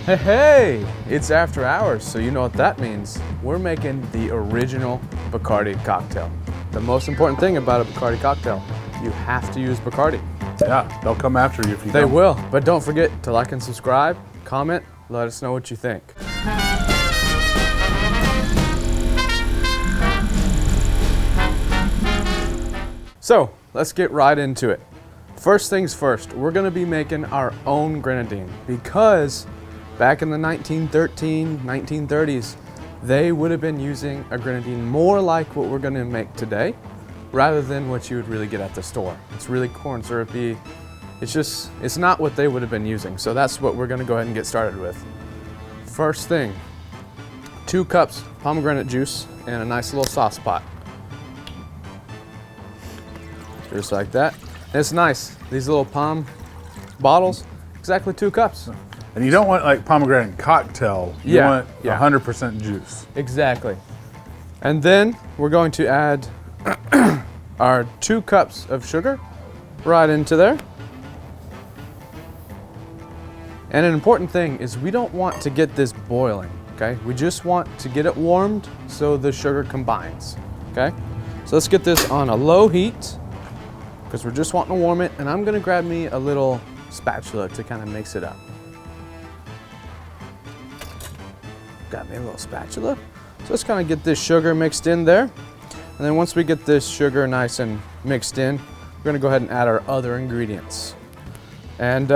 Hey, hey, it's after hours, so you know what that means. We're making the original Bacardi cocktail. The most important thing about a Bacardi cocktail, you have to use Bacardi. Yeah, they'll come after you if you They don't. will, but don't forget to like and subscribe, comment, let us know what you think. So, let's get right into it. First things first, we're gonna be making our own grenadine because back in the 1930s, they would have been using a grenadine more like what we're gonna make today, rather than what you would really get at the store. It's really corn syrupy. It's not what they would have been using. So that's what we're gonna go ahead and get started with. First thing, 2 cups pomegranate juice in a nice little sauce pot. Just like that. And it's nice, these little palm bottles, exactly 2 cups. And you don't want like pomegranate cocktail. You want 100% juice. Exactly. And then we're going to add our 2 cups of sugar right into there. And an important thing is we don't want to get this boiling, okay? We just want to get it warmed so the sugar combines, okay? So let's get this on a low heat because we're just wanting to warm it, and I'm gonna grab me a little spatula to kind of mix it up. Got me a little spatula. So let's kind of get this sugar mixed in there. And then once we get this sugar nice and mixed in, we're gonna go ahead and add our other ingredients. And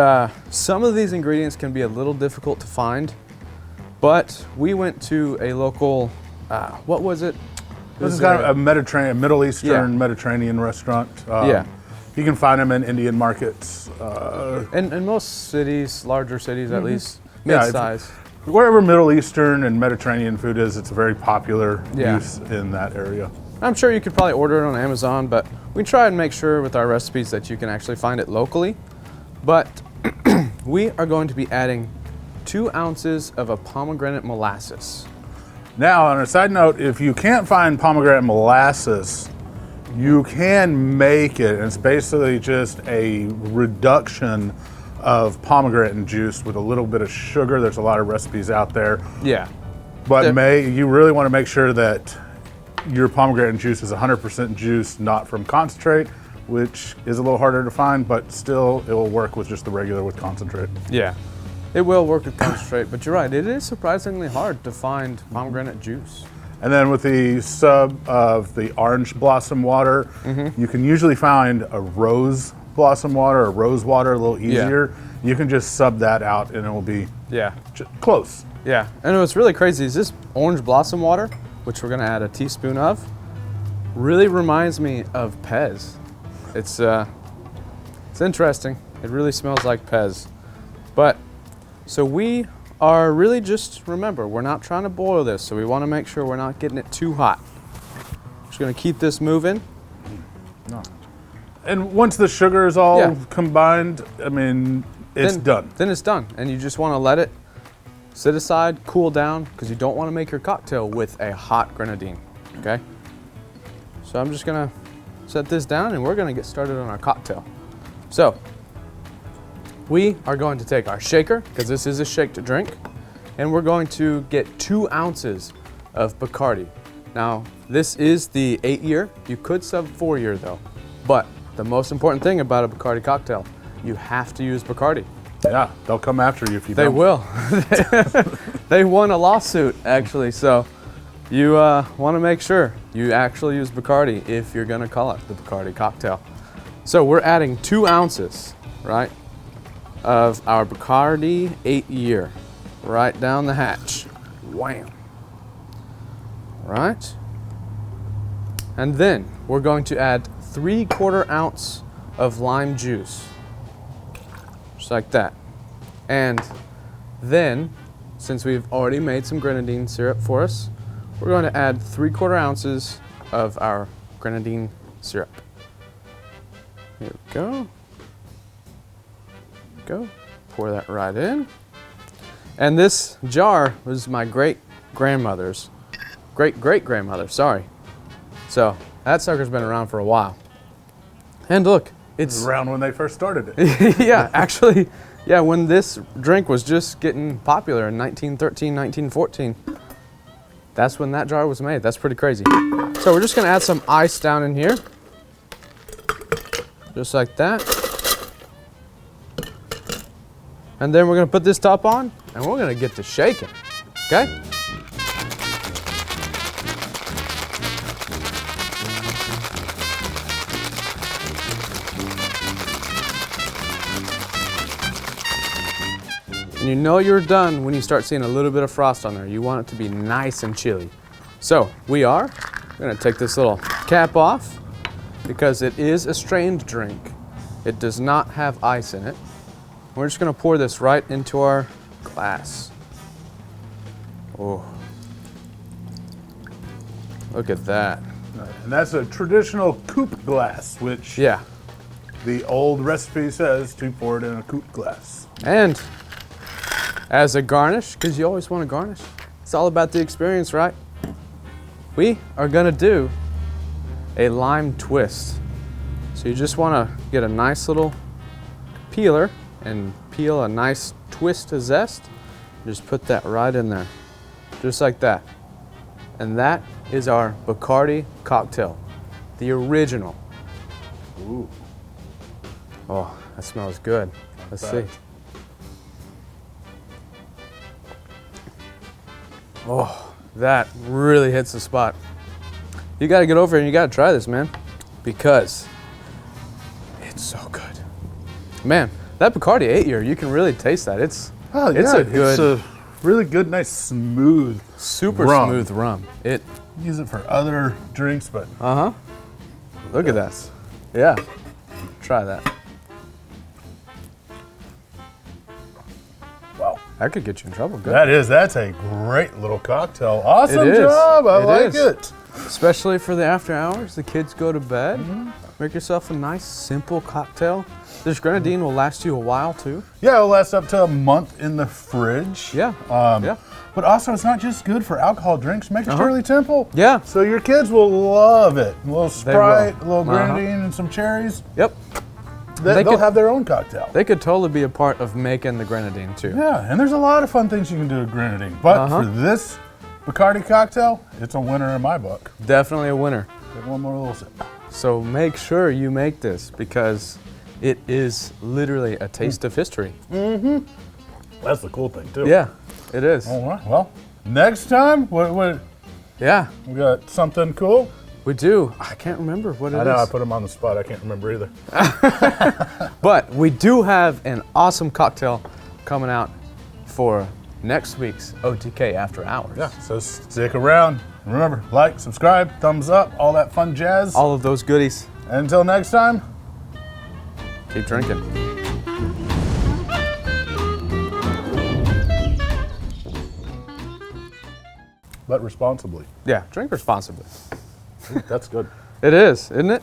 some of these ingredients can be a little difficult to find, but we went to a local, what was it? This is kind of a Mediterranean, Middle Eastern Mediterranean restaurant. Yeah. You can find them in Indian markets. In most cities, larger cities at least, mid-size. Wherever Middle Eastern and Mediterranean food is, it's a very popular use in that area. I'm sure you could probably order it on Amazon, but we try and make sure with our recipes that you can actually find it locally. But we are going to be adding 2 ounces of a pomegranate molasses. Now, on a side note, if you can't find pomegranate molasses, you can make it. It's basically just a reduction of pomegranate juice with a little bit of sugar. There's a lot of recipes out there. Yeah. But you really want to make sure that your pomegranate juice is 100% juice, not from concentrate, which is a little harder to find, but still it will work with just the regular with concentrate. Yeah, it will work with concentrate, but you're right, it is surprisingly hard to find pomegranate juice. And then with the sub of the orange blossom water, you can usually find a rose blossom water or rose water a little easier. You can just sub that out and it will be close. Yeah, and what's really crazy is this orange blossom water, which we're gonna add a teaspoon of, really reminds me of Pez. It's interesting. It really smells like Pez. But, so we are really just, remember, we're not trying to boil this, so we want to make sure we're not getting it too hot. Just gonna keep this moving. No. And once the sugar is all combined, I mean, it's done. Then it's done, and you just want to let it sit aside, cool down, because you don't want to make your cocktail with a hot grenadine, okay? So I'm just gonna set this down and we're gonna get started on our cocktail. So, we are going to take our shaker, because this is a shake to drink, and we're going to get 2 ounces of Bacardi. Now, this is the 8-year. You could sub 4-year though, but the most important thing about a Bacardi cocktail, you have to use Bacardi. Yeah, they'll come after you if you don't. They will. They won a lawsuit actually, so you want to make sure you actually use Bacardi if you're going to call it the Bacardi cocktail. So we're adding 2 ounces, right, of our Bacardi 8-year, right down the hatch. Wham. Right. And then we're going to add 3/4 ounce of lime juice, just like that. And then, since we've already made some grenadine syrup for us, we're going to add 3/4 ounces of our grenadine syrup. Here we go. Pour that right in. And this jar was my great-grandmother's. Great-great-grandmother, sorry. So that sucker's been around for a while. And look, it's around when they first started it. yeah, actually, Yeah, when this drink was just getting popular in 1913, 1914, that's when that jar was made. That's pretty crazy. So we're just gonna add some ice down in here. Just like that. And then we're gonna put this top on and we're gonna get to shaking, okay? And you know you're done when you start seeing a little bit of frost on there. You want it to be nice and chilly. So we are gonna take this little cap off because it is a strained drink. It does not have ice in it. We're just gonna pour this right into our glass. Oh, look at that. And that's a traditional coupe glass, which Yeah, the old recipe says to pour it in a coupe glass. and as a garnish, because you always want to garnish, it's all about the experience, right? We are gonna do a lime twist. So you just wanna get a nice little peeler and peel a nice twist of zest. Just put that right in there, just like that. And that is our Bacardi Cocktail, the original. Ooh. Oh, that smells good. Let's see. Oh, that really hits the spot. You gotta get over here and you gotta try this, man, because it's so good. Man, that Bacardi 8-year, you can really taste that. It's a good, It's a really good, nice, smooth, super rum. smooth rum. It, Use it for other drinks, but look at that. Yeah, try that. wow. That could get you in trouble. Good. That's a great little cocktail. Awesome It is. job. I It like is. it. Especially for the after hours, the kids go to bed. Make yourself a nice, simple cocktail. This grenadine will last you a while too. Yeah, it'll last up to a month in the fridge. Yeah. Yeah. But also, it's not just good for alcohol drinks. Make a Shirley Temple. Yeah. So your kids will love it. A little Sprite, a little Uh-huh. grenadine, and some cherries. Yep. They'll could- have their own cocktail. They could totally be a part of making the grenadine too. Yeah, and there's a lot of fun things you can do with grenadine. But for this Bacardi cocktail, it's a winner in my book. Definitely a winner. Get one more little sip. So make sure you make this because it is literally a taste of history. That's the cool thing, too. Yeah, it is. All right, well, next time, what Yeah, we got something cool? we do. I can't remember what it I know, I is. put him on the spot. I can't remember either. But we do have an awesome cocktail coming out for next week's OTK After Hours. Yeah, so stick around. Remember, like, subscribe, thumbs up, all that fun jazz. All of those goodies. Until next time. Keep drinking. But responsibly. Yeah, drink responsibly. That's good. It is, isn't it?